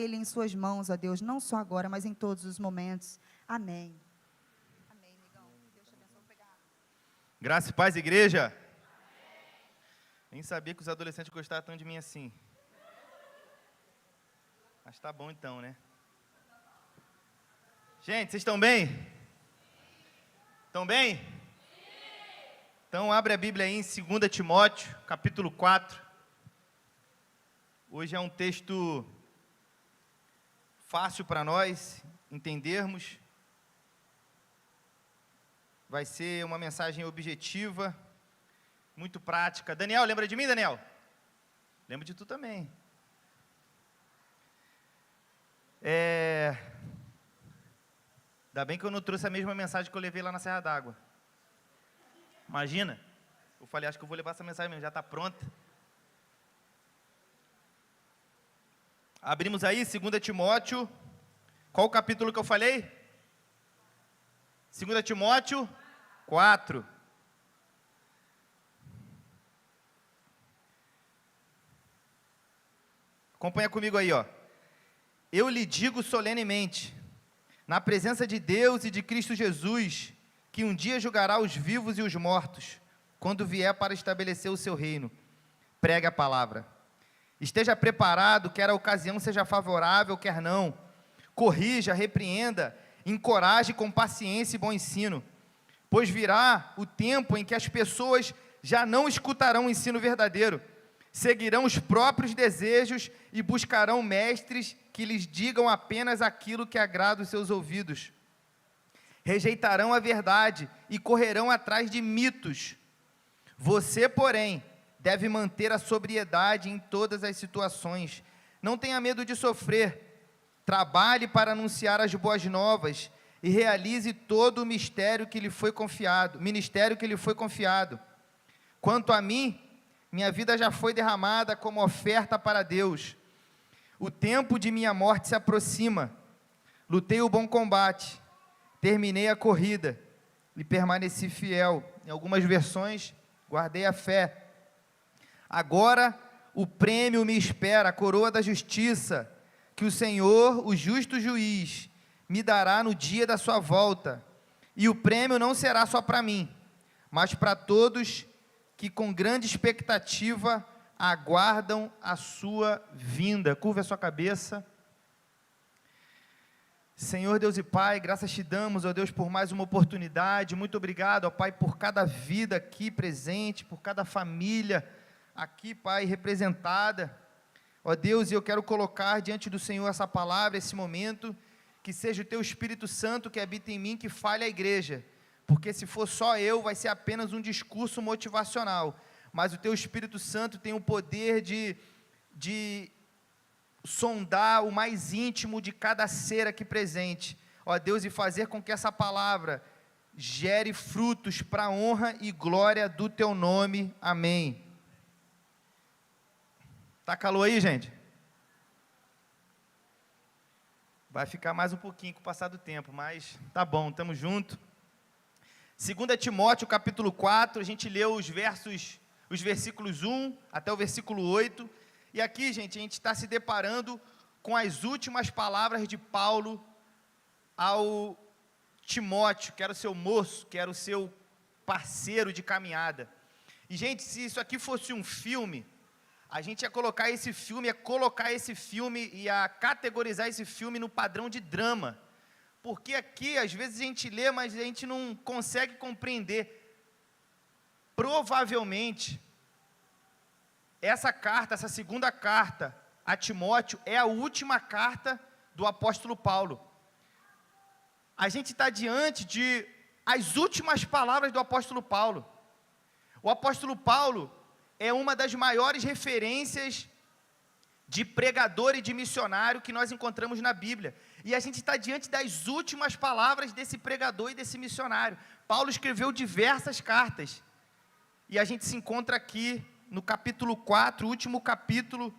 ele em suas mãos, ó Deus, não só agora, mas em todos os momentos. Amém. Amém, amigão. Deus te abençoe. Vou pegar. Graça e paz, igreja. Nem sabia que os adolescentes gostavam tanto de mim assim. Mas tá bom então, né? Gente, vocês estão bem? Estão bem? Então abre a Bíblia aí em 2 Timóteo, capítulo 4. Hoje é um texto fácil para nós entendermos. Vai ser uma mensagem objetiva, muito prática. Daniel, lembra de mim, Daniel? Lembro de tu também. Ainda bem que eu não trouxe a mesma mensagem que eu levei lá na Serra d'Água. Imagina. Eu falei, acho que eu vou levar essa mensagem mesmo, já está pronta. Abrimos aí, 2 Timóteo. Qual o capítulo que eu falei? 2 Timóteo 4. Acompanha comigo aí, ó. Eu lhe digo solenemente, na presença de Deus e de Cristo Jesus, que um dia julgará os vivos e os mortos, quando vier para estabelecer o seu reino. Pregue a palavra. Esteja preparado, quer a ocasião seja favorável, quer não. Corrija, repreenda, encoraje com paciência e bom ensino, pois virá o tempo em que as pessoas já não escutarão o ensino verdadeiro, seguirão os próprios desejos e buscarão mestres que lhes digam apenas aquilo que agrada os seus ouvidos. Rejeitarão a verdade e correrão atrás de mitos. Você, porém, deve manter a sobriedade em todas as situações. Não tenha medo de sofrer. Trabalhe para anunciar as boas novas e realize todo o ministério que lhe foi confiado. Quanto a mim, minha vida já foi derramada como oferta para Deus. O tempo de minha morte se aproxima. Lutei o bom combate, terminei a corrida e permaneci fiel. Em algumas versões, guardei a fé. Agora o prêmio me espera, a coroa da justiça, que o Senhor, o justo juiz, me dará no dia da sua volta. E o prêmio não será só para mim, mas para todos que com grande expectativa aguardam a sua vinda. Curva a sua cabeça. Senhor Deus e Pai, graças te damos, ó Deus, por mais uma oportunidade. Muito obrigado, ó Pai, por cada vida aqui presente, por cada família aqui, Pai, representada. Ó Deus, eu quero colocar diante do Senhor essa palavra, esse momento, que seja o Teu Espírito Santo que habita em mim, que fale a igreja, porque se for só eu, vai ser apenas um discurso motivacional, mas o Teu Espírito Santo tem o poder de sondar o mais íntimo de cada ser aqui presente, ó Deus, e fazer com que essa palavra gere frutos para a honra e glória do Teu nome, amém. Tá calor aí, gente? Vai ficar mais um pouquinho com o passar do tempo, mas tá bom, estamos juntos. 2 Timóteo capítulo 4, a gente leu os versículos 1 até o versículo 8, e aqui, gente, a gente está se deparando com as últimas palavras de Paulo ao Timóteo, que era o seu moço, que era o seu parceiro de caminhada. E, gente, se isso aqui fosse um filme, a gente ia colocar esse filme e a categorizar esse filme no padrão de drama, porque aqui, às vezes, a gente lê, mas a gente não consegue compreender. Provavelmente, essa segunda carta a Timóteo é a última carta do apóstolo Paulo. A gente está diante de as últimas palavras do apóstolo Paulo. O apóstolo Paulo é uma das maiores referências de pregador e de missionário que nós encontramos na Bíblia. E a gente está diante das últimas palavras desse pregador e desse missionário. Paulo escreveu diversas cartas. E a gente se encontra aqui no capítulo 4, o último capítulo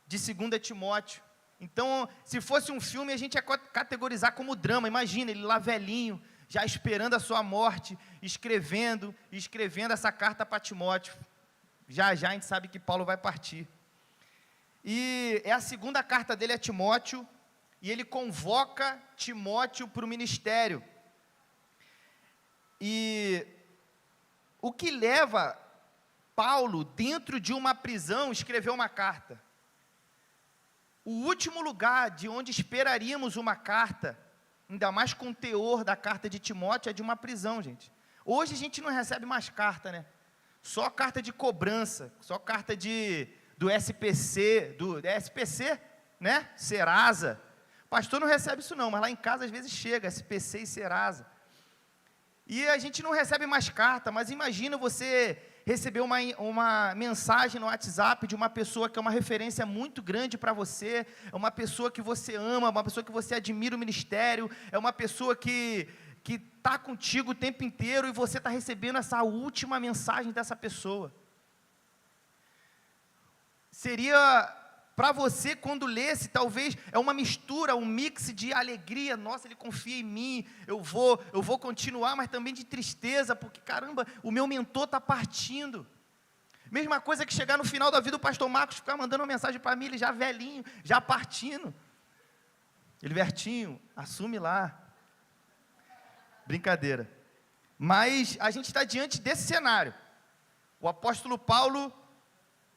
de 2 Timóteo. Então, se fosse um filme, a gente ia categorizar como drama. Imagina, ele lá velhinho, já esperando a sua morte, escrevendo essa carta para Timóteo. Já a gente sabe que Paulo vai partir. e é a segunda carta dele a Timóteo, e ele convoca Timóteo para o ministério. E o que leva Paulo, dentro de uma prisão, a escrever uma carta? O último lugar de onde esperaríamos uma carta, ainda mais com o teor da carta de Timóteo, é de uma prisão, gente. Hoje a gente não recebe mais carta, né? Só carta de cobrança, só carta do SPC, né? Serasa. O pastor não recebe isso não, mas lá em casa às vezes chega, SPC e Serasa. E a gente não recebe mais carta, mas imagina você receber uma mensagem no WhatsApp de uma pessoa que é uma referência muito grande para você, é uma pessoa que você ama, uma pessoa que você admira o ministério, é uma pessoa que está contigo o tempo inteiro e você está recebendo essa última mensagem dessa pessoa. Seria para você, quando lesse, talvez, é uma mistura, um mix de alegria, nossa, ele confia em mim, eu vou continuar, mas também de tristeza, porque caramba, o meu mentor está partindo. Mesma coisa que chegar no final da vida, o pastor Marcos ficar mandando uma mensagem para mim, ele já velhinho, já partindo. Ele, Bertinho, assume lá. Brincadeira. Mas a gente está diante desse cenário. O apóstolo Paulo,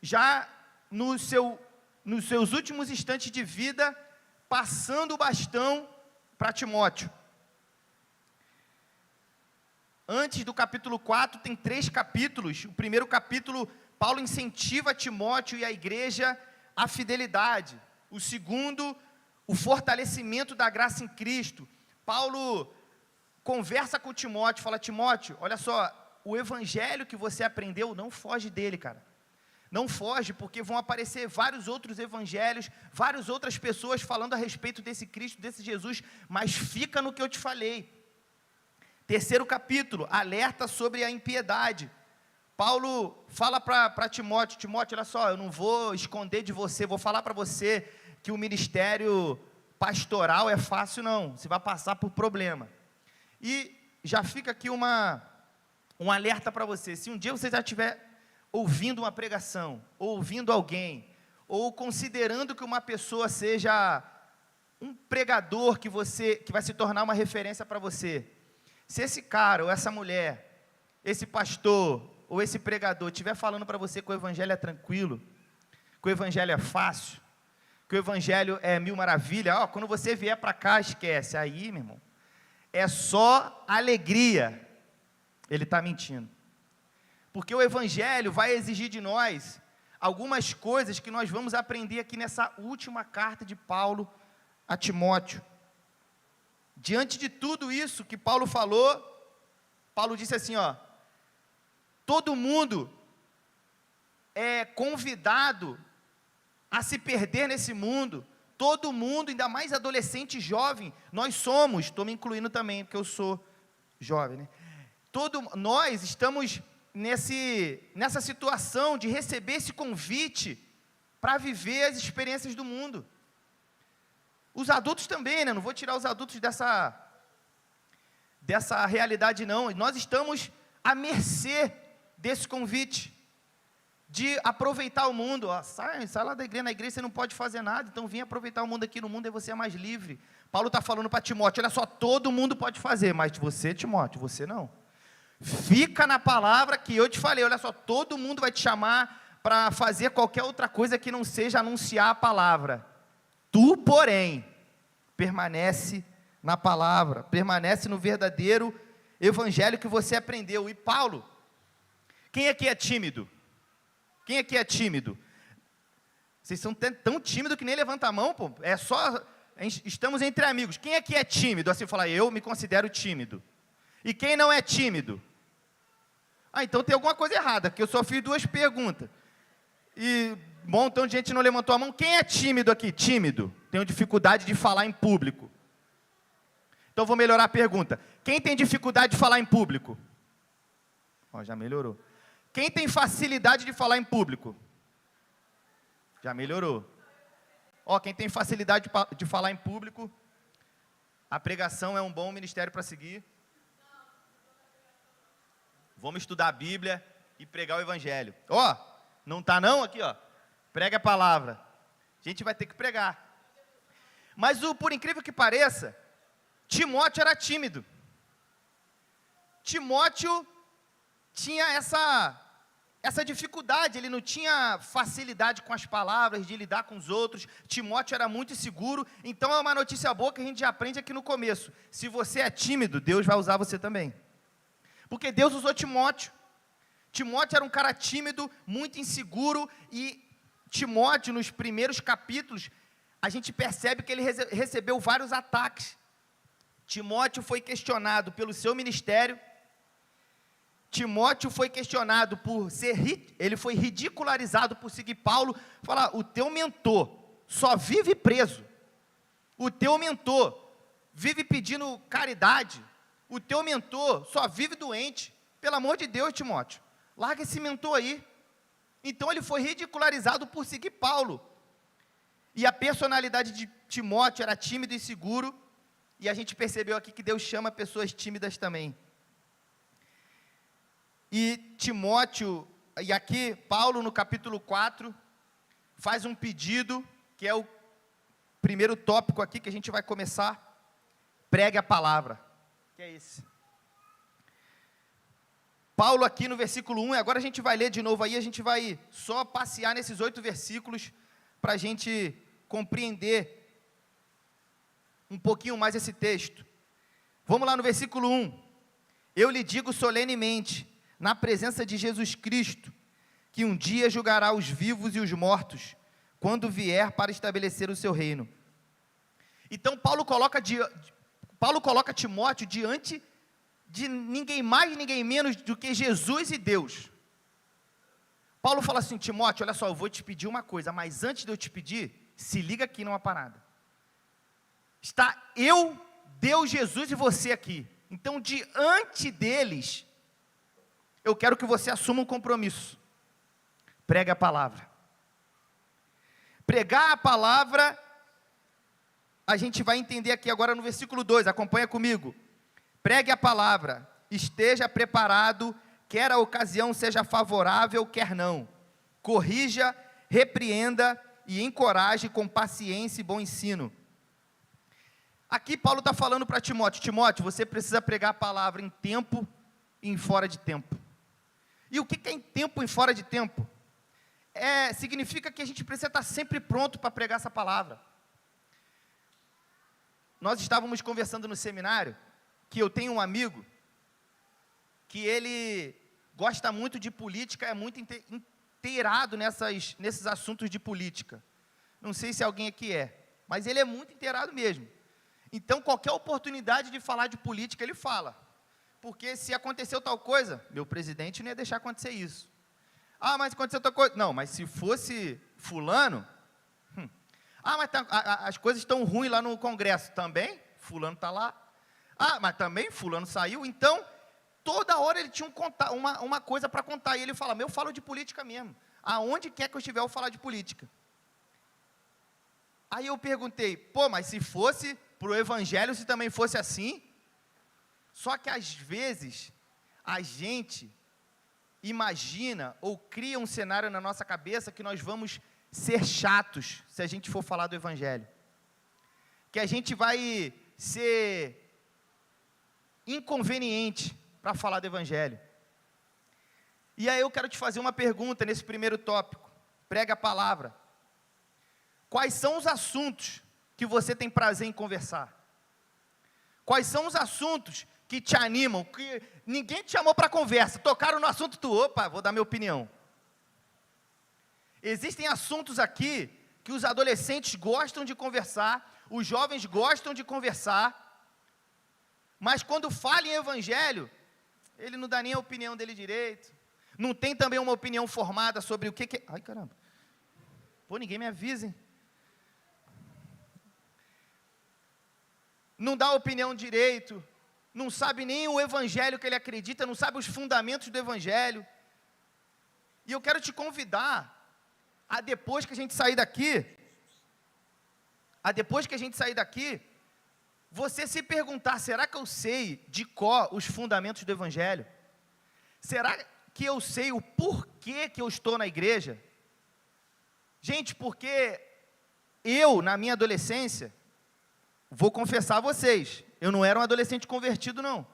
já nos seus últimos instantes de vida, passando o bastão para Timóteo. Antes do capítulo 4, tem 3 capítulos. O primeiro capítulo, Paulo incentiva Timóteo e a igreja à fidelidade. O segundo, o fortalecimento da graça em Cristo. Paulo conversa com Timóteo, fala: Timóteo, olha só, o evangelho que você aprendeu, não foge dele, cara. Não foge, porque vão aparecer vários outros evangelhos, várias outras pessoas falando a respeito desse Cristo, desse Jesus, mas fica no que eu te falei. Terceiro capítulo, alerta sobre a impiedade. Paulo fala para Timóteo: Timóteo, olha só, eu não vou esconder de você, vou falar para você que o ministério pastoral é fácil não, você vai passar por problema. E já fica aqui um alerta para você: se um dia você já estiver ouvindo uma pregação, ou ouvindo alguém, ou considerando que uma pessoa seja um pregador que vai se tornar uma referência para você, se esse cara, ou essa mulher, esse pastor, ou esse pregador estiver falando para você que o evangelho é tranquilo, que o evangelho é fácil, que o evangelho é mil maravilhas, quando você vier para cá, esquece, aí, meu irmão, é só alegria, ele está mentindo. Porque o evangelho vai exigir de nós algumas coisas que nós vamos aprender aqui nessa última carta de Paulo a Timóteo. Diante de tudo isso que Paulo falou, Paulo disse assim, todo mundo é convidado a se perder nesse mundo, todo mundo, ainda mais adolescente e jovem, nós somos, estou me incluindo também, porque eu sou jovem, né? Nós estamos nessa situação de receber esse convite para viver as experiências do mundo. Os adultos também, né? Não vou tirar os adultos dessa realidade não. Nós estamos à mercê desse convite, de aproveitar o mundo. Sai lá da igreja, na igreja você não pode fazer nada, então vem aproveitar o mundo aqui no mundo, aí você é mais livre. Paulo está falando para Timóteo: olha só, todo mundo pode fazer, mas você, Timóteo, você não. Fica na palavra que eu te falei, olha só, todo mundo vai te chamar para fazer qualquer outra coisa que não seja anunciar a palavra. Tu, porém, permanece na palavra, permanece no verdadeiro evangelho que você aprendeu. E Paulo, quem aqui é tímido? Quem aqui é tímido? Vocês são tão tímidos que nem levanta a mão, pô. É só, estamos entre amigos. Quem aqui é tímido? Assim, falar, eu me considero tímido. E quem não é tímido? Então tem alguma coisa errada, porque eu só fiz 2 perguntas. E um montão de gente não levantou a mão. Quem é tímido aqui? Tímido. Tenho dificuldade de falar em público. Então vou melhorar a pergunta. Quem tem dificuldade de falar em público? Já melhorou. Quem tem facilidade de falar em público? Já melhorou. Quem tem facilidade de falar em público, a pregação é um bom ministério para seguir. Vamos estudar a Bíblia e pregar o evangelho. Não está não? Aqui, prega a palavra. A gente vai ter que pregar. Mas, por incrível que pareça, Timóteo era tímido. Timóteo tinha essa dificuldade, ele não tinha facilidade com as palavras, de lidar com os outros. Timóteo era muito inseguro. Então, é uma notícia boa que a gente já aprende aqui no começo. Se você é tímido, Deus vai usar você também. Porque Deus usou Timóteo. Timóteo era um cara tímido, muito inseguro, e Timóteo, nos primeiros capítulos, a gente percebe que ele recebeu vários ataques. Timóteo foi questionado pelo seu ministério. Timóteo foi questionado ele foi ridicularizado por seguir Paulo, falar, o teu mentor só vive preso, o teu mentor vive pedindo caridade, o teu mentor só vive doente, pelo amor de Deus, Timóteo, larga esse mentor aí. Então ele foi ridicularizado por seguir Paulo, e a personalidade de Timóteo era tímido e inseguro, e a gente percebeu aqui que Deus chama pessoas tímidas também. E Timóteo, e aqui Paulo no capítulo 4, faz um pedido, que é o primeiro tópico aqui que a gente vai começar, pregue a palavra, que é esse. Paulo aqui no versículo 1, agora a gente vai ler de novo aí, a gente vai só passear nesses 8 versículos, para a gente compreender um pouquinho mais esse texto. Vamos lá no versículo 1, eu lhe digo solenemente, na presença de Jesus Cristo, que um dia julgará os vivos e os mortos, quando vier para estabelecer o seu reino. Então Paulo coloca Timóteo diante de ninguém mais, ninguém menos do que Jesus e Deus. Paulo fala assim, Timóteo, olha só, eu vou te pedir uma coisa, mas antes de eu te pedir, se liga aqui numa parada. Está eu, Deus, Jesus e você aqui. Então, diante deles, eu quero que você assuma um compromisso. Pregue a palavra. Pregar a palavra, a gente vai entender aqui agora no versículo 2, acompanha comigo. Pregue a palavra, esteja preparado, quer a ocasião seja favorável, quer não. Corrija, repreenda e encoraje com paciência e bom ensino. Aqui Paulo está falando para Timóteo, Timóteo, você precisa pregar a palavra em tempo e em fora de tempo. E o que é em tempo e em fora de tempo? Significa que a gente precisa estar sempre pronto para pregar essa palavra. Nós estávamos conversando no seminário, que eu tenho um amigo, que ele gosta muito de política, é muito inteirado nesses assuntos de política. Não sei se alguém aqui mas ele é muito inteirado mesmo. Então, qualquer oportunidade de falar de política, ele fala. Porque se aconteceu tal coisa, meu presidente não ia deixar acontecer isso. Ah, mas aconteceu tal coisa. Não, mas se fosse fulano... Ah, mas as coisas estão ruins lá no Congresso. Também, fulano está lá. Ah, mas também fulano saiu. Então, toda hora ele tinha uma coisa para contar. E ele fala, eu falo de política mesmo. Aonde quer que eu estiver, eu vou falar de política. Aí eu perguntei, mas se fosse para o evangelho, se também fosse assim... Só que às vezes, a gente imagina ou cria um cenário na nossa cabeça que nós vamos ser chatos se a gente for falar do Evangelho. Que a gente vai ser inconveniente para falar do Evangelho. E aí eu quero te fazer uma pergunta nesse primeiro tópico. Prega a palavra. Quais são os assuntos que você tem prazer em conversar? Quais são os assuntos que te animam, que ninguém te chamou para conversa, tocaram no assunto, vou dar minha opinião. Existem assuntos aqui que os adolescentes gostam de conversar, os jovens gostam de conversar, mas quando fala em evangelho, ele não dá nem a opinião dele direito, não tem também uma opinião formada sobre o que é... Ai, caramba. Ninguém me avisa, hein? Não dá opinião direito, não sabe nem o evangelho que ele acredita, não sabe os fundamentos do evangelho. E eu quero te convidar a depois que a gente sair daqui, você se perguntar, será que eu sei de cor os fundamentos do evangelho? Será que eu sei o porquê que eu estou na igreja? Gente, porque Eu, na minha adolescência, vou confessar a vocês, eu não era um adolescente convertido, não.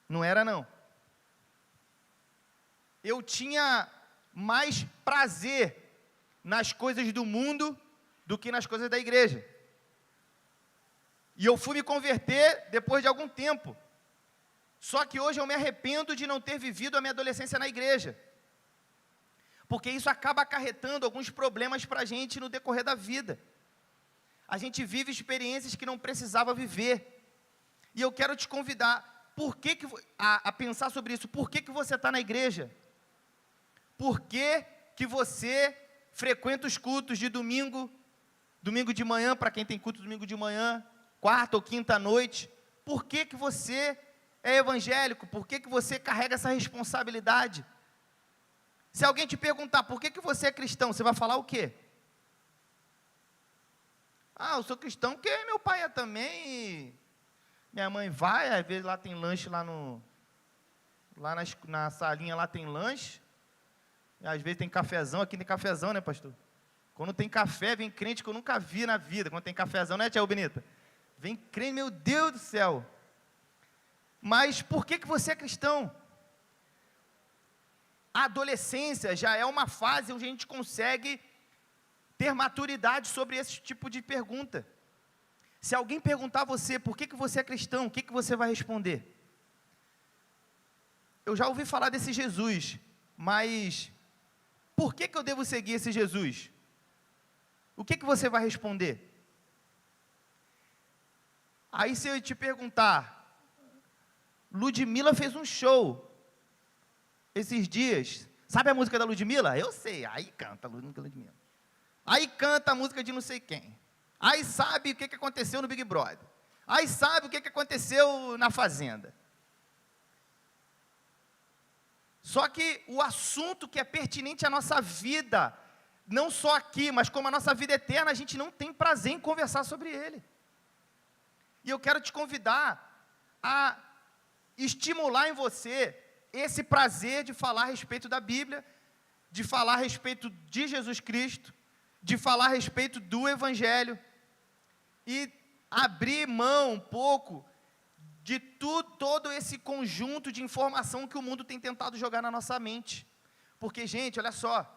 Não era, não. Eu tinha mais prazer nas coisas do mundo do que nas coisas da igreja. E eu fui me converter depois de algum tempo. Só que hoje eu me arrependo de não ter vivido a minha adolescência na igreja. Porque isso acaba acarretando alguns problemas para a gente no decorrer da vida. A gente vive experiências que não precisava viver. E eu quero te convidar a pensar sobre isso. Por que você está na igreja? Por que você frequenta os cultos de domingo de manhã, para quem tem culto domingo de manhã, quarta ou quinta noite? Por que você é evangélico? Por que você carrega essa responsabilidade? Se alguém te perguntar por que você é cristão, você vai falar o quê? Eu sou cristão porque meu pai é também, e minha mãe vai, às vezes lá tem lanche na salinha lá tem lanche, e às vezes tem cafezão, aqui tem cafezão, né, pastor? Quando tem café, vem crente que eu nunca vi na vida, quando tem cafezão, né, tia Benita? Vem crente, meu Deus do céu. Mas por que você é cristão? A adolescência já é uma fase onde a gente consegue ter maturidade sobre esse tipo de pergunta. Se alguém perguntar a você, por que você é cristão, o que você vai responder? Eu já ouvi falar desse Jesus, mas por que eu devo seguir esse Jesus? O que você vai responder? Aí se eu te perguntar, Ludmilla fez um show esses dias, sabe a música da Ludmilla? Eu sei, aí canta a música da Ludmilla. Aí canta a música de não sei quem. Aí sabe o que aconteceu no Big Brother. Aí sabe o que aconteceu na Fazenda. Só que o assunto que é pertinente à nossa vida, não só aqui, mas como a nossa vida eterna, a gente não tem prazer em conversar sobre ele. E eu quero te convidar a estimular em você esse prazer de falar a respeito da Bíblia, de falar a respeito de Jesus Cristo, de falar a respeito do Evangelho, e abrir mão um pouco de todo esse conjunto de informação que o mundo tem tentado jogar na nossa mente. Porque, gente, olha só,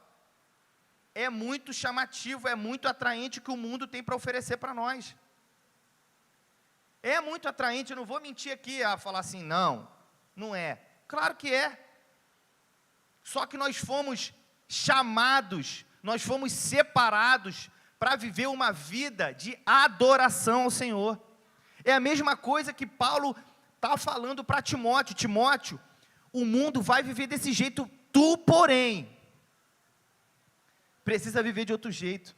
é muito chamativo, é muito atraente o que o mundo tem para oferecer para nós. É muito atraente, eu não vou mentir aqui a falar assim, não é. Claro que é. Só que nós fomos chamados, nós fomos separados para viver uma vida de adoração ao Senhor. É a mesma coisa que Paulo está falando para Timóteo. Timóteo, o mundo vai viver desse jeito, tu, porém, precisa viver de outro jeito.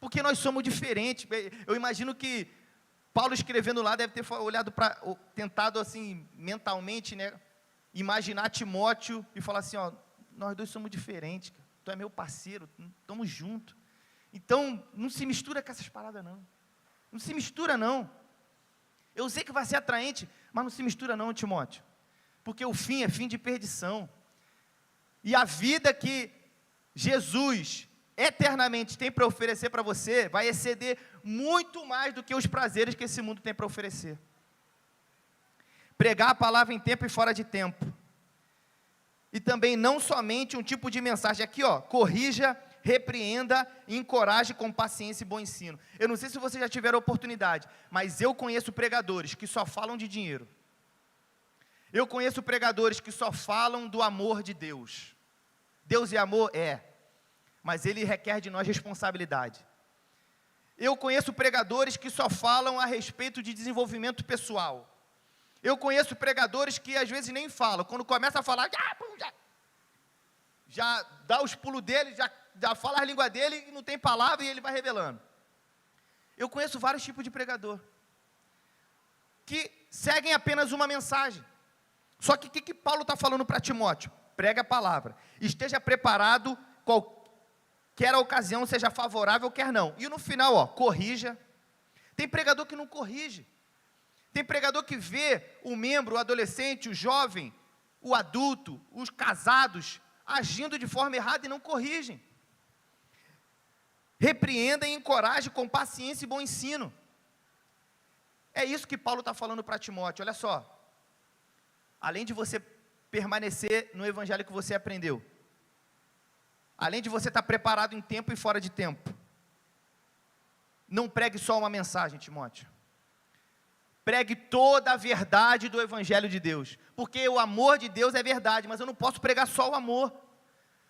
Porque nós somos diferentes. Eu imagino que Paulo escrevendo lá deve ter olhado tentado assim, mentalmente, né, imaginar Timóteo e falar assim, nós dois somos diferentes, cara. Tu é meu parceiro, estamos juntos. Então, não se mistura com essas paradas, não. Não se mistura, não. Eu sei que vai ser atraente, mas não se mistura, não, Timóteo. Porque o fim é fim de perdição. E a vida que Jesus eternamente tem para oferecer para você, vai exceder muito mais do que os prazeres que esse mundo tem para oferecer. Pregar a palavra em tempo e fora de tempo. E também não somente um tipo de mensagem, aqui corrija, repreenda e encoraje com paciência e bom ensino. Eu não sei se vocês já tiveram oportunidade, mas eu conheço pregadores que só falam de dinheiro. Eu conheço pregadores que só falam do amor de Deus. Deus é amor? É. Mas ele requer de nós responsabilidade. Eu conheço pregadores que só falam a respeito de desenvolvimento pessoal. Eu conheço pregadores que às vezes nem falam. Quando começa a falar, já dá os pulos dele, já fala a língua dele e não tem palavra e ele vai revelando. Eu conheço vários tipos de pregador que seguem apenas uma mensagem. Só que o que Paulo está falando para Timóteo? Prega a palavra. Esteja preparado, quer a ocasião seja favorável, quer não. E no final, corrija. Tem pregador que não corrige. Tem pregador que vê o membro, o adolescente, o jovem, o adulto, os casados, agindo de forma errada e não corrigem. repreenda e encoraje com paciência e bom ensino. É isso que Paulo está falando para Timóteo. Olha só, além de você permanecer no evangelho que você aprendeu, além de você estar preparado em tempo e fora de tempo, não pregue só uma mensagem, Timóteo. Pregue toda a verdade do evangelho de Deus, porque o amor de Deus é verdade, mas eu não posso pregar só o amor.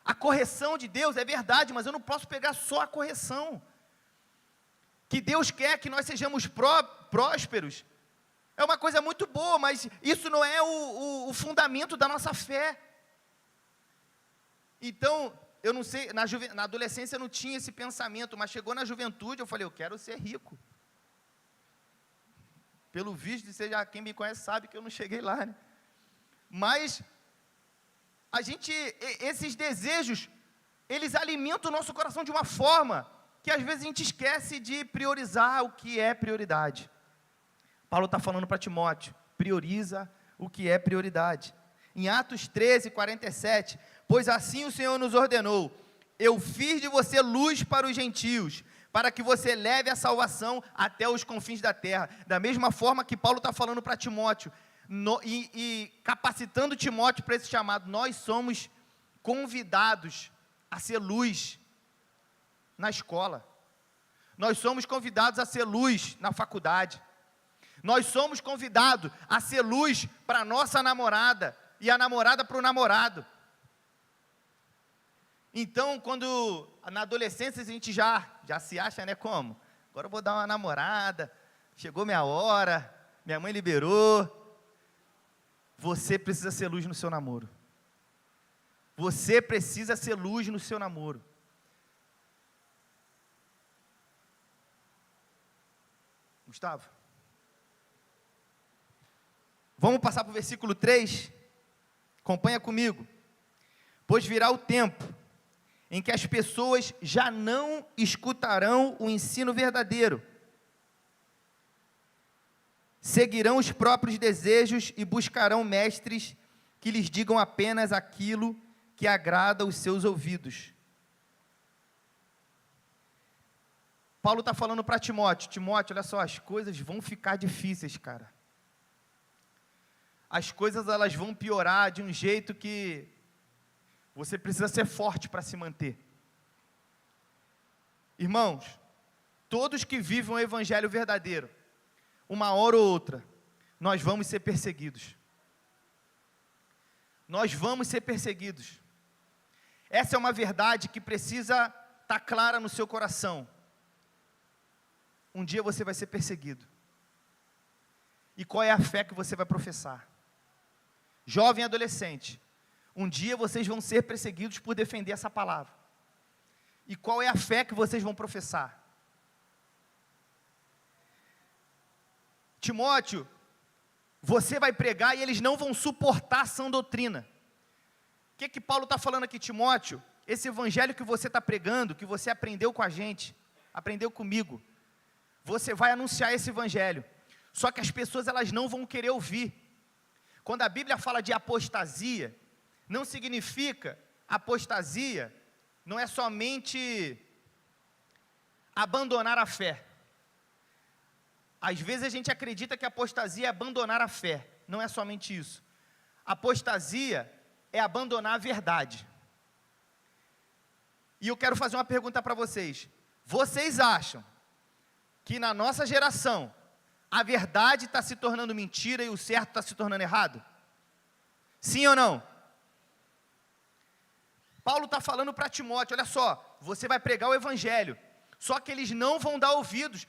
A correção de Deus é verdade, mas eu não posso pregar só a correção. Que Deus quer que nós sejamos prósperos, é uma coisa muito boa, mas isso não é o fundamento da nossa fé. Então, eu não sei, na adolescência eu não tinha esse pensamento, mas chegou na juventude, eu falei, eu quero ser rico. Pelo visto, quem me conhece sabe que eu não cheguei lá, né? Mas, esses desejos, eles alimentam o nosso coração de uma forma que às vezes a gente esquece de priorizar o que é prioridade. Paulo está falando para Timóteo, prioriza o que é prioridade. Em Atos 13, 47, pois assim o Senhor nos ordenou, eu fiz de você luz para os gentios, para que você leve a salvação até os confins da terra. Da mesma forma que Paulo está falando para Timóteo, e capacitando Timóteo para esse chamado, nós somos convidados a ser luz na escola, nós somos convidados a ser luz na faculdade, nós somos convidados a ser luz para a nossa namorada, e a namorada para o namorado. Então, quando na adolescência a gente já se acha, né, como? Agora eu vou dar uma namorada, chegou minha hora, minha mãe liberou. Você precisa ser luz no seu namoro. Você precisa ser luz no seu namoro. Gustavo? Vamos passar para o versículo 3? Acompanha comigo. Pois virá o tempo em que as pessoas já não escutarão o ensino verdadeiro, seguirão os próprios desejos e buscarão mestres que lhes digam apenas aquilo que agrada os seus ouvidos. Paulo está falando para Timóteo, olha só, as coisas vão ficar difíceis, cara. As coisas elas vão piorar de um jeito que você precisa ser forte para se manter. Irmãos, todos que vivem o evangelho verdadeiro, uma hora ou outra, nós vamos ser perseguidos. Nós vamos ser perseguidos. Essa é uma verdade que precisa estar clara no seu coração. Um dia você vai ser perseguido. E qual é a fé que você vai professar? Jovem e adolescente, um dia vocês vão ser perseguidos por defender essa palavra. E qual é a fé que vocês vão professar? Timóteo, você vai pregar e eles não vão suportar a sã doutrina. O que Paulo está falando aqui, Timóteo? Esse evangelho que você está pregando, que você aprendeu com a gente, aprendeu comigo, você vai anunciar esse evangelho. Só que as pessoas elas não vão querer ouvir. Quando a Bíblia fala de apostasia, não significa apostasia, não é somente abandonar a fé. Às vezes a gente acredita que apostasia é abandonar a fé, não é somente isso. Apostasia é abandonar a verdade. E eu quero fazer uma pergunta para vocês. Vocês acham que na nossa geração a verdade está se tornando mentira e o certo está se tornando errado? Sim ou não? Paulo está falando para Timóteo, olha só, você vai pregar o evangelho, só que eles não vão dar ouvidos,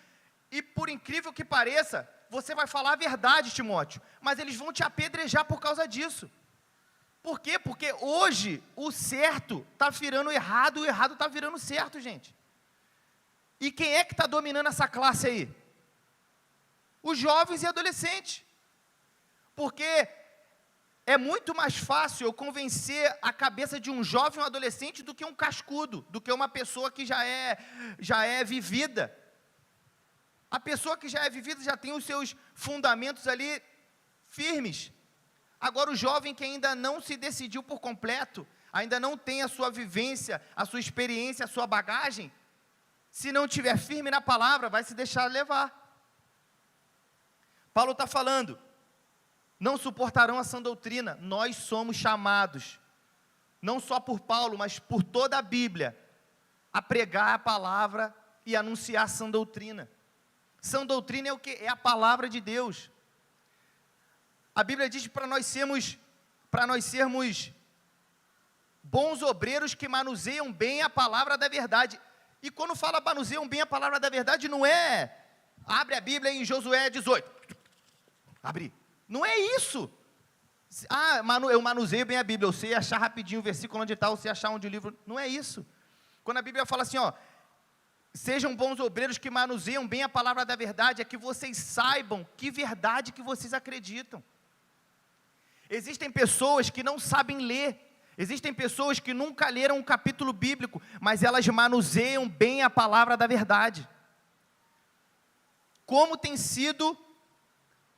e por incrível que pareça, você vai falar a verdade, Timóteo, mas eles vão te apedrejar por causa disso. Por quê? Porque hoje o certo está virando errado, o errado está virando certo, gente. E quem é que está dominando essa classe aí? Os jovens e adolescentes. Porque é muito mais fácil eu convencer a cabeça de um jovem ou adolescente do que um cascudo, do que uma pessoa que já é vivida. A pessoa que já é vivida já tem os seus fundamentos ali firmes. Agora o jovem que ainda não se decidiu por completo, ainda não tem a sua vivência, a sua experiência, a sua bagagem, Se não estiver firme na palavra, vai se deixar levar. Paulo está falando, não suportarão a sã doutrina. Nós somos chamados, não só por Paulo, mas por toda a Bíblia, a pregar a palavra e anunciar a sã doutrina. Sã doutrina é o quê? É a palavra de Deus. A Bíblia diz para nós sermos bons obreiros que manuseiam bem a palavra da verdade. E quando fala manuseiam bem a palavra da verdade, não é, abre a Bíblia em Josué 18, abre, não é isso. Eu manuseio bem a Bíblia, eu sei achar rapidinho o versículo onde está, eu sei achar onde o livro, não é isso. Quando a Bíblia fala assim, sejam bons obreiros que manuseiam bem a palavra da verdade, é que vocês saibam que verdade que vocês acreditam. Existem pessoas que não sabem ler, existem pessoas que nunca leram um capítulo bíblico, mas elas manuseiam bem a palavra da verdade. Como tem sido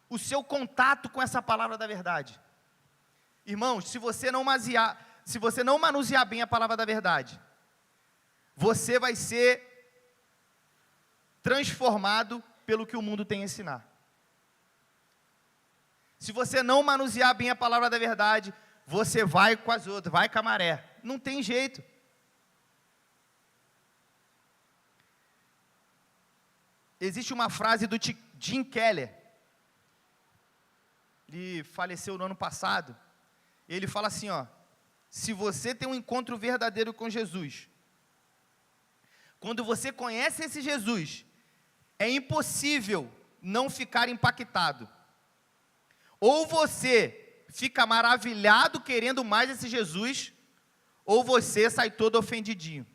o seu contato com essa palavra da verdade? Irmãos, se você não manusear bem a palavra da verdade, você vai ser transformado pelo que o mundo tem a ensinar. Se você não manusear bem a palavra da verdade, você vai com as outras, vai com a maré. Não tem jeito. Existe uma frase do Tim Keller, ele faleceu no ano passado, ele fala assim, se você tem um encontro verdadeiro com Jesus, quando você conhece esse Jesus, é impossível não ficar impactado. Ou você fica maravilhado querendo mais esse Jesus, ou você sai todo ofendidinho.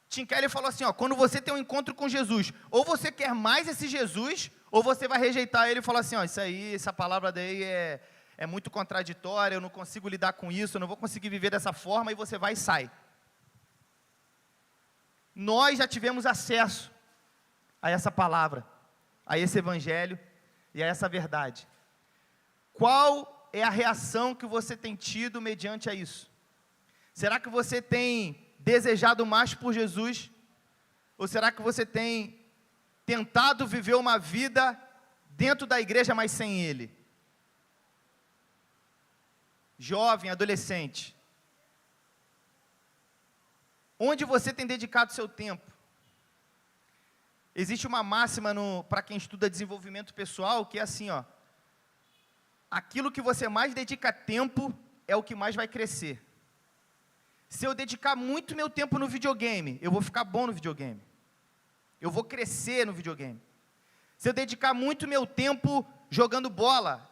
Tim Keller falou assim, quando você tem um encontro com Jesus, ou você quer mais esse Jesus, ou você vai rejeitar ele e falar assim, essa palavra daí é muito contraditória, eu não consigo lidar com isso, eu não vou conseguir viver dessa forma, e você vai e sai. Nós já tivemos acesso a essa palavra, a esse evangelho e a essa verdade. Qual é a reação que você tem tido mediante a isso? Será que você tem desejado mais por Jesus? Ou será que você tem tentado viver uma vida dentro da igreja, mas sem Ele? Jovem, adolescente, onde você tem dedicado seu tempo? Existe uma máxima para quem estuda desenvolvimento pessoal, que é assim, aquilo que você mais dedica tempo é o que mais vai crescer. Se eu dedicar muito meu tempo no videogame, eu vou ficar bom no videogame. Eu vou crescer no videogame. Se eu dedicar muito meu tempo jogando bola,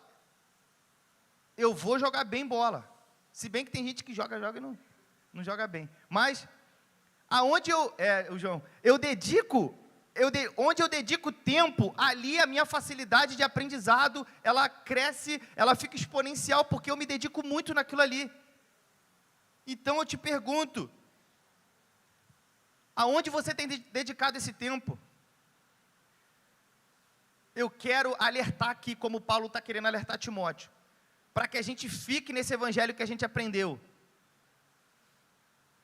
eu vou jogar bem bola. Se bem que tem gente que joga e não joga bem. Mas aonde onde eu dedico tempo, ali a minha facilidade de aprendizado, ela cresce, ela fica exponencial, porque eu me dedico muito naquilo ali. Então eu te pergunto, aonde você tem dedicado esse tempo? Eu quero alertar aqui, como Paulo está querendo alertar Timóteo, para que a gente fique nesse evangelho que a gente aprendeu,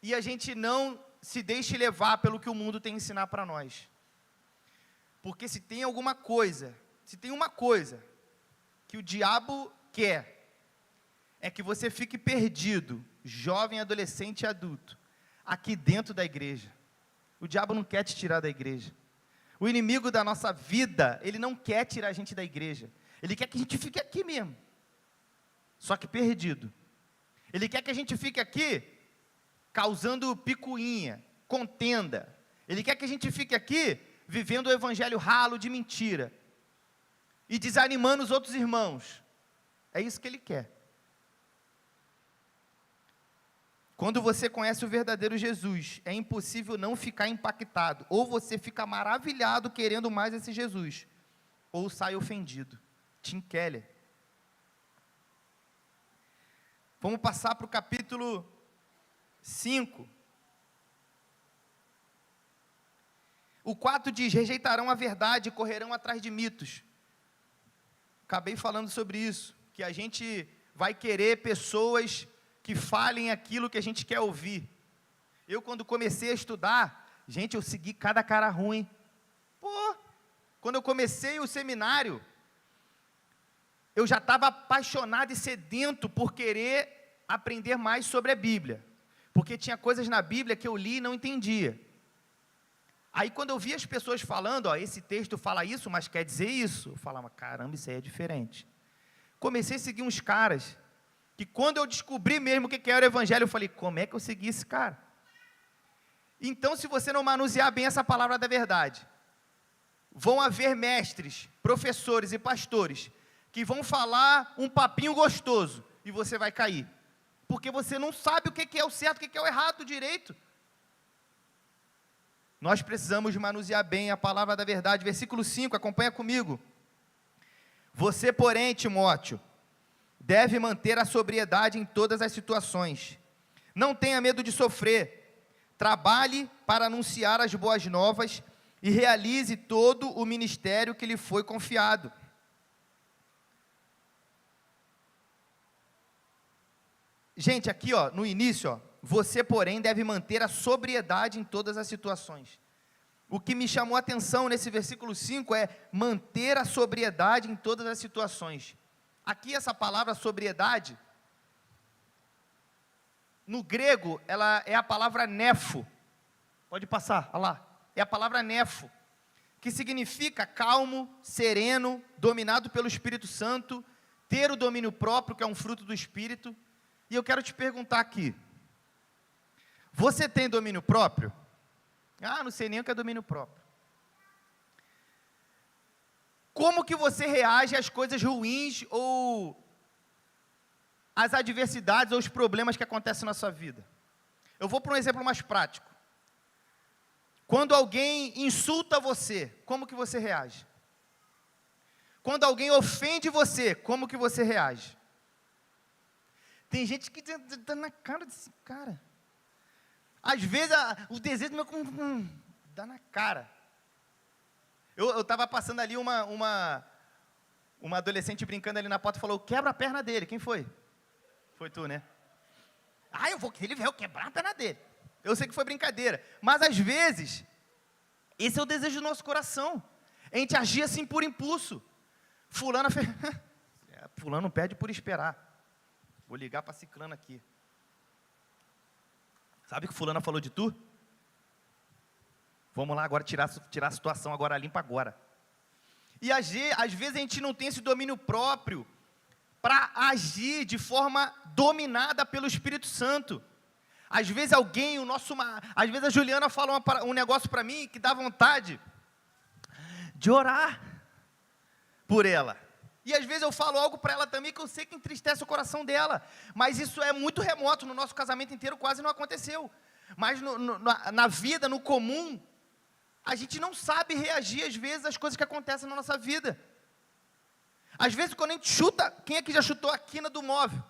e a gente não se deixe levar pelo que o mundo tem a ensinar para nós. Porque se tem uma coisa que o diabo quer, é que você fique perdido, jovem, adolescente e adulto, aqui dentro da igreja. O diabo não quer te tirar da igreja. O inimigo da nossa vida, ele não quer tirar a gente da igreja. Ele quer que a gente fique aqui mesmo, só que perdido. Ele quer que a gente fique aqui causando picuinha, contenda. Ele quer que a gente fique aqui vivendo o evangelho ralo de mentira e desanimando os outros irmãos. É isso que ele quer. Quando você conhece o verdadeiro Jesus, é impossível não ficar impactado. Ou você fica maravilhado querendo mais esse Jesus, ou sai ofendido. Tim Keller. Vamos passar para o capítulo 5. O 4 diz, rejeitarão a verdade e correrão atrás de mitos. Acabei falando sobre isso, que a gente vai querer pessoas que falem aquilo que a gente quer ouvir. Eu, quando comecei a estudar, gente, eu segui cada cara ruim. Quando eu comecei o seminário, eu já estava apaixonado e sedento por querer aprender mais sobre a Bíblia. Porque tinha coisas na Bíblia que eu li e não entendia. Aí, quando eu vi as pessoas falando, esse texto fala isso, mas quer dizer isso, eu falava, caramba, isso aí é diferente. Comecei a seguir uns caras, que quando eu descobri mesmo o que era o Evangelho, eu falei, como é que eu segui esse cara? Então, se você não manusear bem essa palavra da verdade, vão haver mestres, professores e pastores, que vão falar um papinho gostoso, e você vai cair, porque você não sabe o que é o certo, o que é o errado direito. Nós precisamos manusear bem a palavra da verdade. Versículo 5, acompanha comigo. Você, porém, Timóteo, deve manter a sobriedade em todas as situações. Não tenha medo de sofrer. Trabalhe para anunciar as boas novas e realize todo o ministério que lhe foi confiado. Gente, aqui no início, você, porém, deve manter a sobriedade em todas as situações. O que me chamou a atenção nesse versículo 5 é manter a sobriedade em todas as situações. Aqui essa palavra sobriedade, no grego, ela é a palavra nefo. Pode passar, olha lá. É a palavra nefo, que significa calmo, sereno, dominado pelo Espírito Santo, ter o domínio próprio, que é um fruto do Espírito. E eu quero te perguntar aqui, você tem domínio próprio? Não sei nem o que é domínio próprio. Como que você reage às coisas ruins ou às adversidades ou os problemas que acontecem na sua vida? Eu vou para um exemplo mais prático. Quando alguém insulta você, como que você reage? Quando alguém ofende você, como que você reage? Tem gente que está na cara desse cara. Às vezes, o desejo meu dá na cara. Eu estava passando ali uma adolescente brincando ali na porta e falou, quebra a perna dele. Quem foi? Foi tu, né? Ele veio quebrar a perna dele. Eu sei que foi brincadeira. Mas, às vezes, esse é o desejo do nosso coração. A gente agir assim por impulso. Fulano fez... Fulano pede por esperar. Vou ligar para ciclano aqui. Sabe o que fulana falou de tu? Vamos lá agora tirar a situação agora, limpa agora. E às vezes a gente não tem esse domínio próprio para agir de forma dominada pelo Espírito Santo. Às vezes às vezes a Juliana fala um negócio para mim que dá vontade de orar por ela. E às vezes eu falo algo para ela também que eu sei que entristece o coração dela. Mas isso é muito remoto, no nosso casamento inteiro quase não aconteceu. Mas na vida, no comum, a gente não sabe reagir às vezes às coisas que acontecem na nossa vida. Às vezes quando a gente chuta, quem é que já chutou a quina do móvel?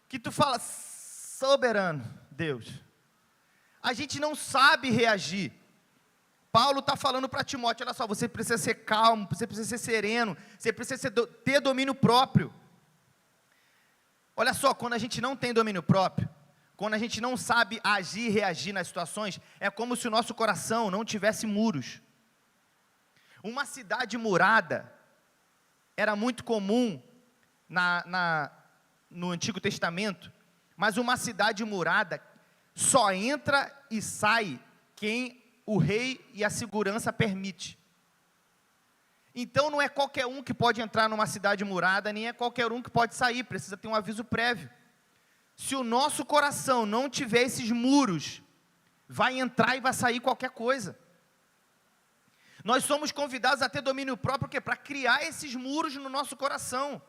Que tu fala, soberano, Deus. A gente não sabe reagir. Paulo está falando para Timóteo, olha só, você precisa ser calmo, você precisa ser sereno, você precisa ter domínio próprio. Olha só, quando a gente não tem domínio próprio, quando a gente não sabe agir e reagir nas situações, é como se o nosso coração não tivesse muros. Uma cidade murada era muito comum no Antigo Testamento, mas uma cidade murada só entra e sai quem o rei e a segurança permite. Então não é qualquer um que pode entrar numa cidade murada, nem é qualquer um que pode sair, precisa ter um aviso prévio. Se o nosso coração não tiver esses muros, vai entrar e vai sair qualquer coisa. Nós somos convidados a ter domínio próprio, para criar esses muros no nosso coração.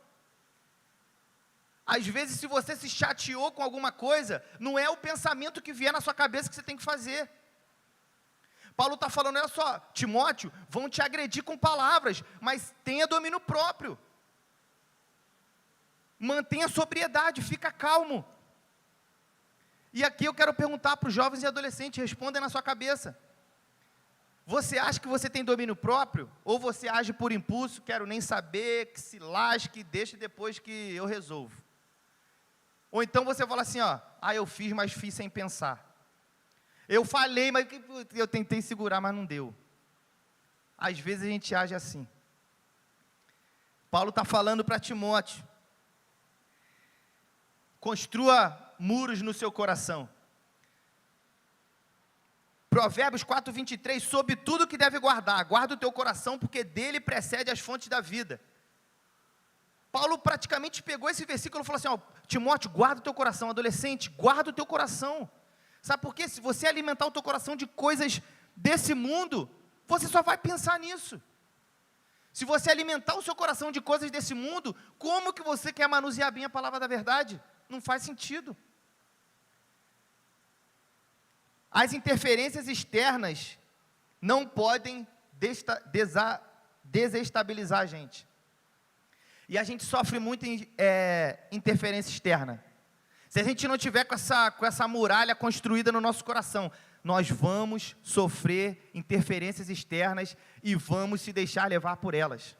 Às vezes, se você se chateou com alguma coisa, não é o pensamento que vier na sua cabeça que você tem que fazer. Paulo está falando, olha só, Timóteo, vão te agredir com palavras, mas tenha domínio próprio. Mantenha sobriedade, fica calmo. E aqui eu quero perguntar para os jovens e adolescentes, respondem na sua cabeça. Você acha que você tem domínio próprio? Ou você age por impulso, quero nem saber, que se lasque, deixe depois que eu resolvo? Ou então você fala assim, eu fiz, mas fiz sem pensar. Eu falei, mas eu tentei segurar, mas não deu. Às vezes a gente age assim. Paulo está falando para Timóteo: construa muros no seu coração. Provérbios 4:23, sobre tudo que deve guardar, guarda o teu coração, porque dele precede as fontes da vida. Paulo praticamente pegou esse versículo e falou assim: Timóteo, guarda o teu coração, adolescente, guarda o teu coração. Sabe por quê? Se você alimentar o teu coração de coisas desse mundo, você só vai pensar nisso. Se você alimentar o seu coração de coisas desse mundo, como que você quer manusear bem a palavra da verdade? Não faz sentido. As interferências externas não podem desestabilizar a gente. E a gente sofre muito interferência externa. Se a gente não tiver com essa muralha construída no nosso coração, nós vamos sofrer interferências externas e vamos se deixar levar por elas.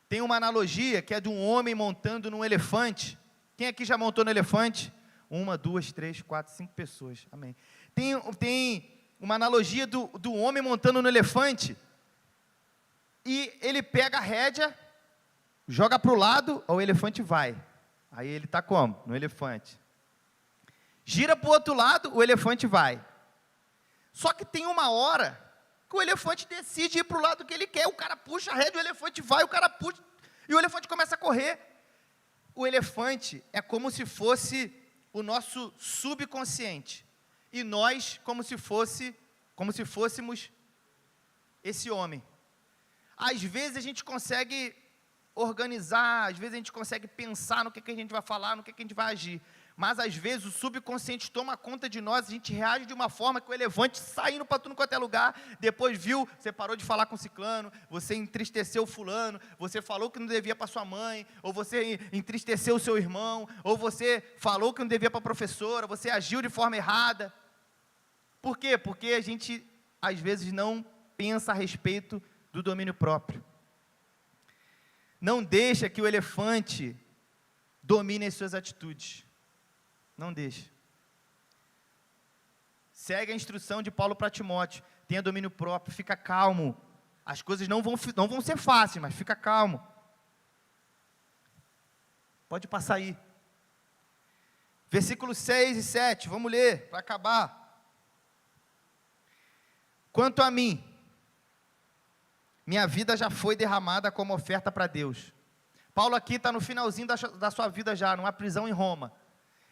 Tem uma analogia que é de um homem montando num elefante. Quem aqui já montou no elefante? 1, 2, 3, 4, 5 pessoas. Amém. Tem uma analogia do homem montando no elefante. E ele pega a rédea, joga para o lado, o elefante vai. Aí ele está como? No elefante. Gira para o outro lado, o elefante vai. Só que tem uma hora que o elefante decide ir para o lado que ele quer. O cara puxa a rédea, o elefante vai, o cara puxa, e o elefante começa a correr. O elefante é como se fosse o nosso subconsciente. E nós como se fôssemos esse homem. Às vezes a gente consegue organizar, às vezes a gente consegue pensar no que a gente vai falar, no que a gente vai agir. Mas às vezes o subconsciente toma conta de nós, a gente reage de uma forma que o elefante saindo para tudo quanto é lugar, depois viu, você parou de falar com o ciclano, você entristeceu o fulano, você falou que não devia para sua mãe, ou você entristeceu o seu irmão, ou você falou que não devia para a professora, você agiu de forma errada. Por quê? Porque a gente às vezes não pensa a respeito do domínio próprio. Não deixa que o elefante domine as suas atitudes. Não deixa. Segue a instrução de Paulo para Timóteo. Tenha domínio próprio, fica calmo. As coisas não vão ser fáceis, mas fica calmo. Pode passar aí. Versículos 6 e 7, vamos ler, para acabar. Quanto a mim, minha vida já foi derramada como oferta para Deus. Paulo aqui está no finalzinho da sua vida já, numa prisão em Roma.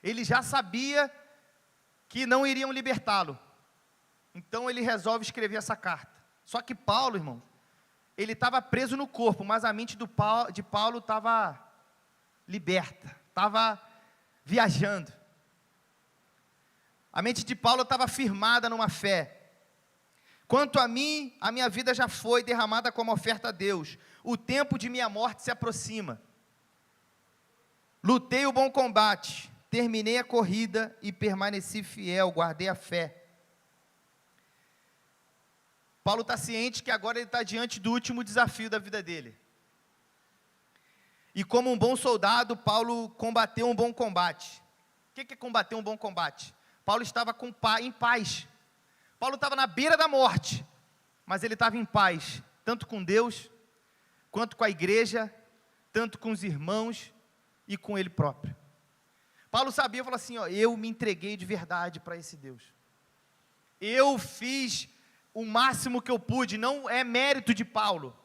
Ele já sabia que não iriam libertá-lo. Então ele resolve escrever essa carta. Só que Paulo, irmão, ele estava preso no corpo, mas a mente de Paulo estava liberta, estava viajando. A mente de Paulo estava firmada numa fé. Quanto a mim, a minha vida já foi derramada como oferta a Deus. O tempo de minha morte se aproxima. Lutei o bom combate, terminei a corrida e permaneci fiel, guardei a fé. Paulo está ciente que agora ele está diante do último desafio da vida dele. E como um bom soldado, Paulo combateu um bom combate. O que é combater um bom combate? Paulo estava em paz. Paulo estava na beira da morte, mas ele estava em paz, tanto com Deus, quanto com a igreja, tanto com os irmãos e com ele próprio. Paulo sabia, falou assim, eu me entreguei de verdade para esse Deus. Eu fiz o máximo que eu pude, não é mérito de Paulo,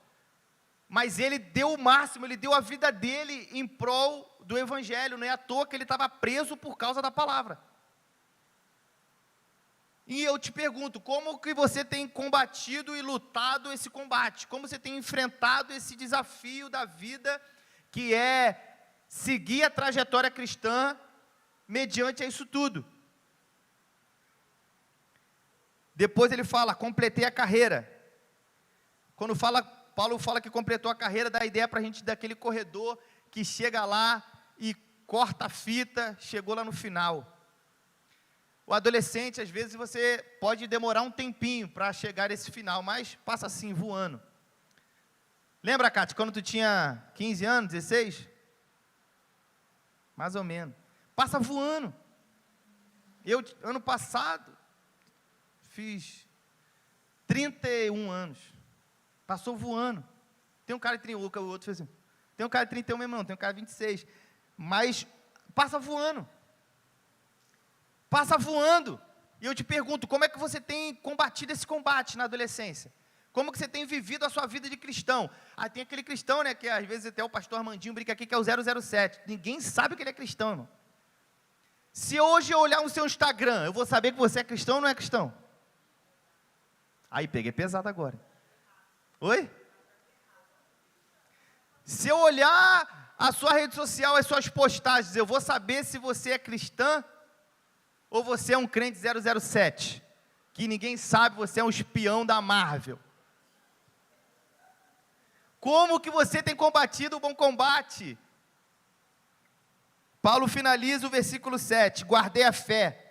mas ele deu o máximo, ele deu a vida dele em prol do evangelho, não é à toa que ele estava preso por causa da palavra. E eu te pergunto, como que você tem combatido e lutado esse combate? Como você tem enfrentado esse desafio da vida, que é seguir a trajetória cristã mediante a isso tudo? Depois ele fala, completei a carreira. Quando Paulo fala que completou a carreira, dá a ideia para a gente daquele corredor que chega lá e corta a fita, chegou lá no final. O adolescente, às vezes, você pode demorar um tempinho para chegar nesse final, mas passa assim, voando. Lembra, Cátia, quando tu tinha 15 anos, 16? mais ou menos. Passa voando. Eu, ano passado, fiz 31 anos. Passou voando. Tem um cara de 31, o outro fez assim. Tem um cara de 31 mesmo, não, tem um cara de 26. Mas passa voando. Passa voando. E eu te pergunto, como é que você tem combatido esse combate na adolescência? Como que você tem vivido a sua vida de cristão? Ah, tem aquele cristão, né, que às vezes até o pastor Armandinho brinca aqui, que é o 007. Ninguém sabe que ele é cristão, irmão. Se hoje eu olhar no seu Instagram, eu vou saber que você é cristão ou não é cristão? Aí, peguei pesado agora. Oi? Se eu olhar a sua rede social, as suas postagens, eu vou saber se você é cristã ou você é um crente 007, que ninguém sabe, você é um espião da Marvel. Como que você tem combatido o bom combate? Paulo finaliza o versículo 7, guardei a fé.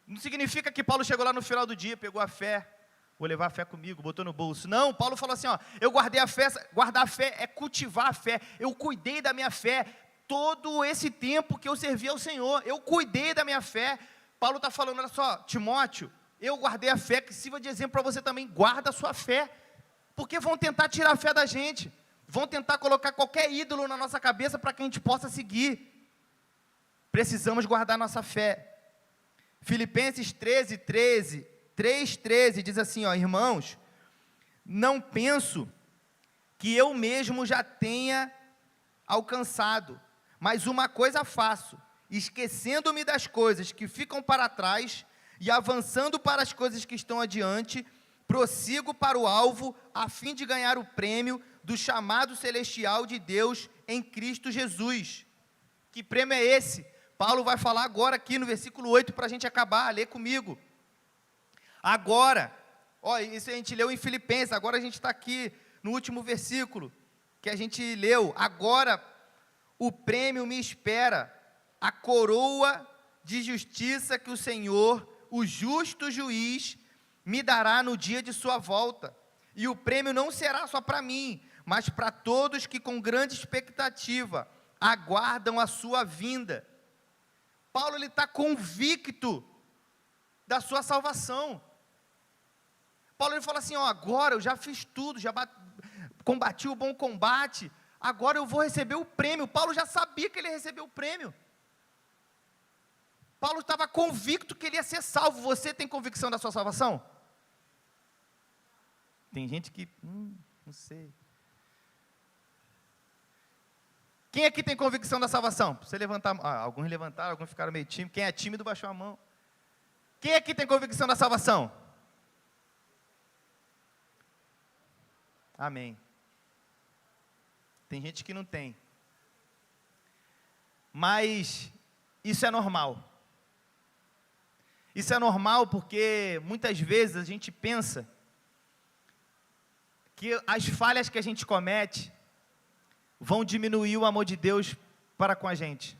Não significa que Paulo chegou lá no final do dia, pegou a fé, vou levar a fé comigo, botou no bolso. Não, Paulo falou assim, ó, eu guardei a fé, guardar a fé é cultivar a fé, eu cuidei da minha fé, todo esse tempo que eu servi ao Senhor, eu cuidei da minha fé. Paulo está falando, olha só, Timóteo, eu guardei a fé, que sirva de exemplo para você também, guarda a sua fé, porque vão tentar tirar a fé da gente, vão tentar colocar qualquer ídolo na nossa cabeça para que a gente possa seguir. Precisamos guardar nossa fé. Filipenses 3:13 diz assim, ó, irmãos, não penso que eu mesmo já tenha alcançado, mas uma coisa faço, esquecendo-me das coisas que ficam para trás e avançando para as coisas que estão adiante, prossigo para o alvo, a fim de ganhar o prêmio do chamado celestial de Deus em Cristo Jesus. Que prêmio é esse? Paulo vai falar agora aqui no versículo 8 para a gente acabar, lê comigo. Agora, ó, isso a gente leu em Filipenses, agora a gente está aqui no último versículo que a gente leu. Agora o prêmio me espera, a coroa de justiça que o Senhor, o justo juiz, me dará no dia de sua volta. E o prêmio não será só para mim, mas para todos que com grande expectativa aguardam a sua vinda. Paulo está convicto da sua salvação. Paulo ele fala assim, ó, agora eu já fiz tudo, já combati o bom combate, agora eu vou receber o prêmio. Paulo já sabia que ele ia receber o prêmio. Paulo estava convicto que ele ia ser salvo. Você tem convicção da sua salvação? Tem gente que, não sei. Quem aqui tem convicção da salvação? Você levantar, alguns levantaram, alguns ficaram meio tímidos. Quem é tímido baixou a mão. Quem aqui tem convicção da salvação? Amém. Tem gente que não tem. Mas isso é normal. Isso é normal porque muitas vezes a gente pensa que as falhas que a gente comete vão diminuir o amor de Deus para com a gente.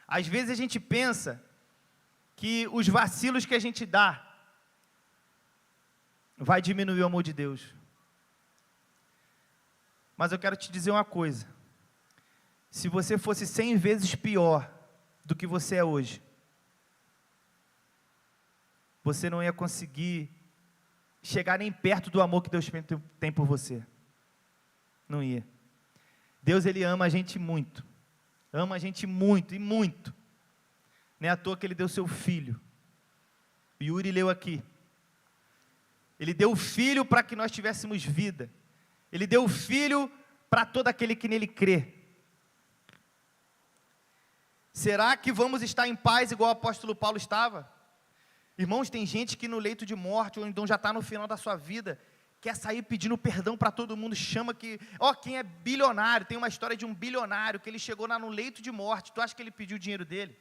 Às vezes a gente pensa que os vacilos que a gente dá vai diminuir o amor de Deus. Mas eu quero te dizer uma coisa. Se você fosse 100 vezes pior do que você é hoje, você não ia conseguir chegar nem perto do amor que Deus tem por você. Não ia. Deus, Ele ama a gente muito. Ama a gente muito e muito. Não é à toa que Ele deu seu Filho. O Yuri leu aqui. Ele deu o Filho para que nós tivéssemos vida. Ele deu o Filho para todo aquele que nele crê. Será que vamos estar em paz igual o apóstolo Paulo estava? Irmãos, tem gente que no leito de morte, ou então já está no final da sua vida, quer sair pedindo perdão para todo mundo, chama que, quem é bilionário, tem uma história de um bilionário, que ele chegou lá no leito de morte, tu acha que ele pediu o dinheiro dele?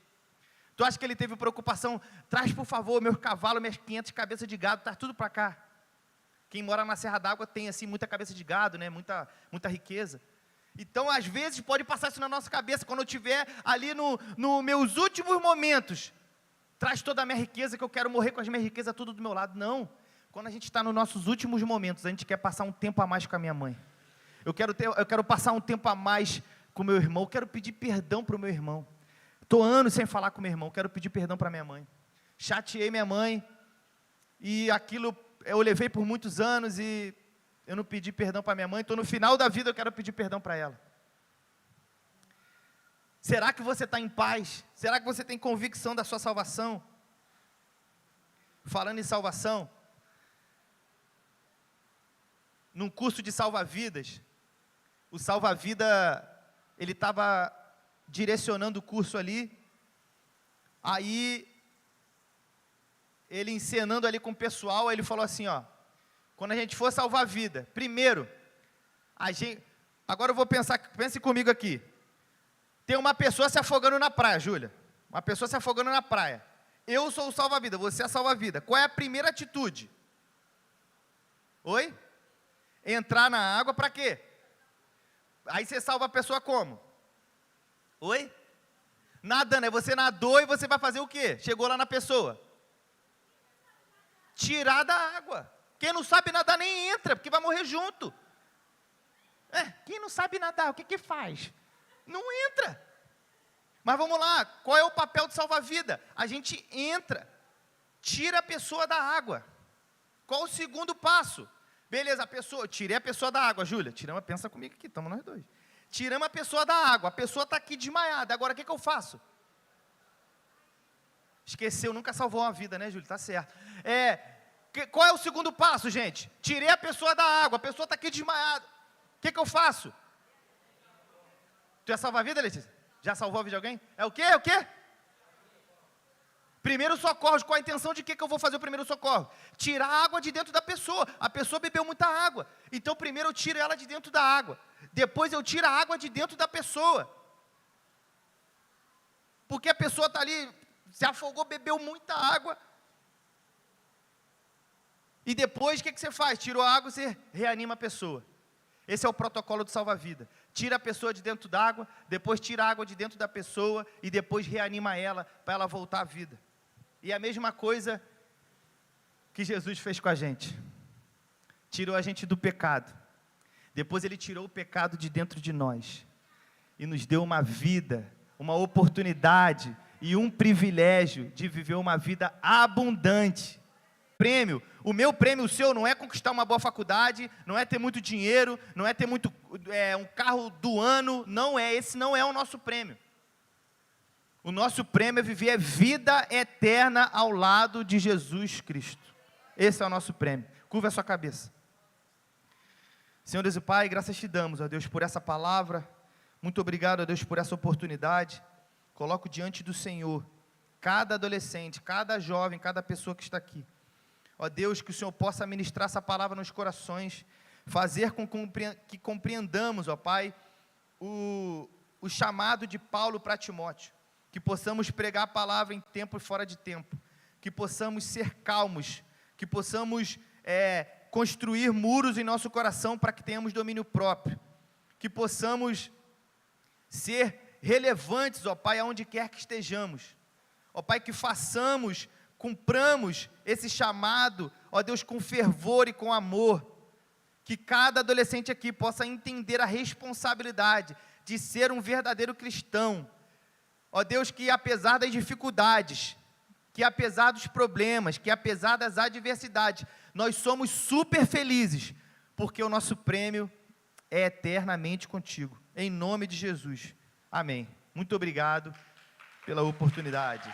Tu acha que ele teve preocupação, traz por favor meus cavalos, minhas 500 cabeças de gado, traz tudo para cá. Quem mora na Serra d'Água tem assim muita cabeça de gado, né? muita riqueza. Então às vezes pode passar isso na nossa cabeça, quando eu estiver ali nos meus últimos momentos, traz toda a minha riqueza, que eu quero morrer com as minhas riquezas tudo do meu lado. Não, quando a gente está nos nossos últimos momentos, a gente quer passar um tempo a mais com a minha mãe. Eu quero passar um tempo a mais com meu irmão, quero pedir perdão para o meu irmão. Estou anos sem falar com meu irmão, quero pedir perdão para minha mãe. Chateei minha mãe, e aquilo eu levei por muitos anos, e eu não pedi perdão para minha mãe, então no final da vida eu quero pedir perdão para ela. Será que você está em paz? Será que você tem convicção da sua salvação? Falando em salvação, num curso de salva-vidas, o salva-vida, ele estava direcionando o curso ali, aí, ele encenando ali com o pessoal, ele falou assim, ó, quando a gente for salvar a vida, primeiro, agora eu vou pensar, pense comigo aqui, tem uma pessoa se afogando na praia, Júlia, uma pessoa se afogando na praia, eu sou o salva-vida, você é a salva-vida, qual é a primeira atitude? Oi? Entrar na água para quê? Aí você salva a pessoa como? Oi? Nadando, aí você nadou e você vai fazer o quê? Chegou lá na pessoa. Tirar da água. Quem não sabe nadar nem entra, porque vai morrer junto. Quem não sabe nadar, o que que faz? Não entra. Mas vamos lá, qual é o papel de salva-vida? A gente entra, tira a pessoa da água. Qual o segundo passo? Beleza, tirei a pessoa da água, Júlia, pensa comigo aqui, estamos nós dois. Tiramos a pessoa da água, a pessoa está aqui desmaiada, agora o que eu faço? Esqueceu, nunca salvou uma vida, né, Júlia? Tá certo. Qual é o segundo passo, gente? Tirei a pessoa da água, a pessoa está aqui desmaiada. O que eu faço? Tu ia salvar a vida, Letícia? Já salvou a vida de alguém? É o quê? É o quê? Primeiro socorro, com a intenção de que eu vou fazer o primeiro socorro? Tirar a água de dentro da pessoa. A pessoa bebeu muita água. Então, primeiro eu tiro ela de dentro da água. Depois eu tiro a água de dentro da pessoa. Porque a pessoa está ali, se afogou, bebeu muita água. E depois, o que você faz? Tirou a água e você reanima a pessoa. Esse é o protocolo do salva-vida. Tira a pessoa de dentro d'água, depois tira a água de dentro da pessoa e depois reanima ela, para ela voltar à vida. E a mesma coisa que Jesus fez com a gente. Tirou a gente do pecado. Depois Ele tirou o pecado de dentro de nós. E nos deu uma vida, uma oportunidade e um privilégio de viver uma vida abundante. Prêmio, o meu prêmio, o seu, não é conquistar uma boa faculdade, não é ter muito dinheiro, não é ter um carro do ano, esse não é o nosso prêmio. O nosso prêmio é viver vida eterna ao lado de Jesus Cristo. Esse é o nosso prêmio. Curva a sua cabeça. Senhor Deus e Pai, graças te damos, ó Deus, por essa palavra. Muito obrigado, ó Deus, por essa oportunidade. Coloco diante do Senhor cada adolescente, cada jovem, cada pessoa que está aqui. Ó Deus, que o Senhor possa ministrar essa palavra nos corações, fazer com que compreendamos, ó Pai, o chamado de Paulo para Timóteo, que possamos pregar a palavra em tempo e fora de tempo, que possamos ser calmos, que possamos construir muros em nosso coração para que tenhamos domínio próprio, que possamos ser relevantes, ó Pai, aonde quer que estejamos, ó Pai, que cumpramos esse chamado, ó Deus, com fervor e com amor, que cada adolescente aqui possa entender a responsabilidade de ser um verdadeiro cristão, ó Deus, que apesar das dificuldades, que apesar dos problemas, que apesar das adversidades, nós somos super felizes, porque o nosso prêmio é eternamente contigo, em nome de Jesus, amém. Muito obrigado pela oportunidade.